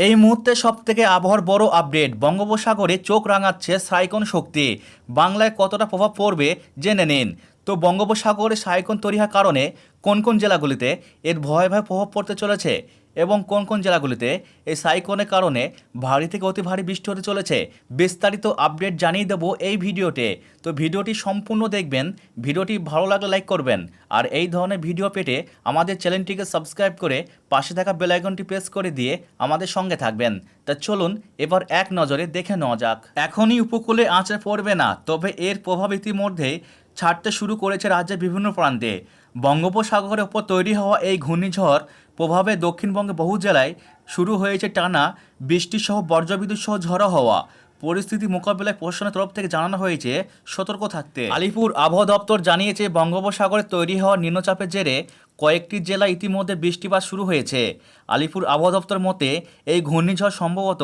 এই মুহূর্তে সবথেকে আবহাওয়ার বড় আপডেট, বঙ্গোপসাগরে চোখ রাঙাচ্ছে সাইক্লোন শক্তি। বাংলায় কতটা প্রভাব পড়বে জেনে নিন। তো বঙ্গোপসাগরে সাইক্লোন তৈরি হওয়ার কারণে কোন কোন জেলাগুলিতে এর ভয়াবহ প্রভাব পড়তে চলেছে এবং কোন কোন জেলাগুলিতে এই সাইক্লোনের কারণে ভারী থেকে অতি ভারী বৃষ্টি হতে চলেছে, বিস্তারিত আপডেট জানিয়ে দেবো এই ভিডিওতে। তো ভিডিওটি সম্পূর্ণ দেখবেন। ভিডিওটি ভালো লাগলে লাইক করবেন, আর এই ধরনের ভিডিও পেতে আমাদের চ্যানেলটিকে সাবস্ক্রাইব করে পাশে থাকা বেল আইকনটি প্রেস করে দিয়ে আমাদের সঙ্গে থাকবেন। তা চলুন এবার এক নজরে দেখে নেওয়া যাক। এখনই উপকূলে আঁচড়ে পড়বে না, তবে এর প্রভাব ইতিমধ্যেই ছাড়তে শুরু করেছে রাজ্যের বিভিন্ন প্রান্তে। বঙ্গোপসাগরের ওপর তৈরি হওয়া এই ঘূর্ণিঝড় প্রভাবে দক্ষিণবঙ্গে বহু জেলায় শুরু হয়েছে টানা বৃষ্টিসহ বজ্রবিদ্যুৎ সহ ঝড়ো হওয়া। পরিস্থিতি মোকাবিলায় প্রশাসনের তরফ থেকে জানানো হয়েছে সতর্ক থাকতে। আলিপুর আবহাওয়া দপ্তর জানিয়েছে, বঙ্গোপসাগরে তৈরি হওয়া নিম্নচাপের জেরে কয়েকটি জেলায় ইতিমধ্যে বৃষ্টিপাত শুরু হয়েছে। আলিপুর আবহাওয়া দপ্তর মতে এই ঘূর্ণিঝড় সম্ভবত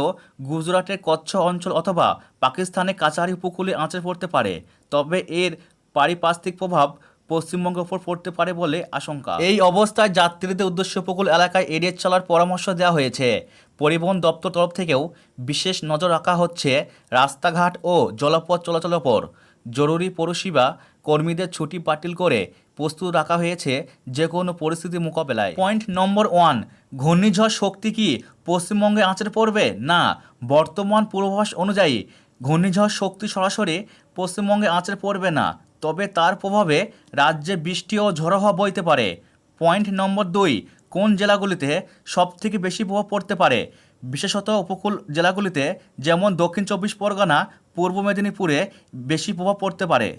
গুজরাটের কচ্ছ অঞ্চল অথবা পাকিস্তানের কাছাড়ি উপকূলে আঁচড়ে পড়তে পারে, তবে এর পারিপার্শ্বিক প্রভাব পশ্চিমবঙ্গের ওপর পড়তে পারে বলে আশঙ্কা। এই অবস্থায় যাত্রীদের উদ্দেশ্যে উপকূল এলাকায় এড়িয়ে চলার পরামর্শ দেওয়া হয়েছে। পরিবহন দপ্তর তরফ থেকেও বিশেষ নজর রাখা হচ্ছে রাস্তাঘাট ও জলপথ চলাচলের ওপর। জরুরি পরিষেবা কর্মীদের ছুটি বাতিল করে প্রস্তুত রাখা হয়েছে যে কোনো পরিস্থিতি মোকাবেলায়। পয়েন্ট নম্বর 1, ঘূর্ণিঝড় শক্তি কি পশ্চিমবঙ্গে আঁচড়ে পড়বে? না, বর্তমান পূর্বাভাস অনুযায়ী ঘূর্ণিঝড় শক্তি সরাসরি পশ্চিমবঙ্গে আঁচড়ে পড়বে না, তবে তার প্রভাবে রাজ্যে বৃষ্টি ও ঝড়ো হাওয়া বইতে পারে। পয়েন্ট নম্বর 2, কোন জেলাগুলিতে সবথেকে বেশি প্রভাব পড়তে পারে? বিশেষত উপকূল জেলাগুলিতে যেমন দক্ষিণ 24 পরগনা, পূর্ব মেদিনীপুরে বেশি প্রভাব পড়তে পারে।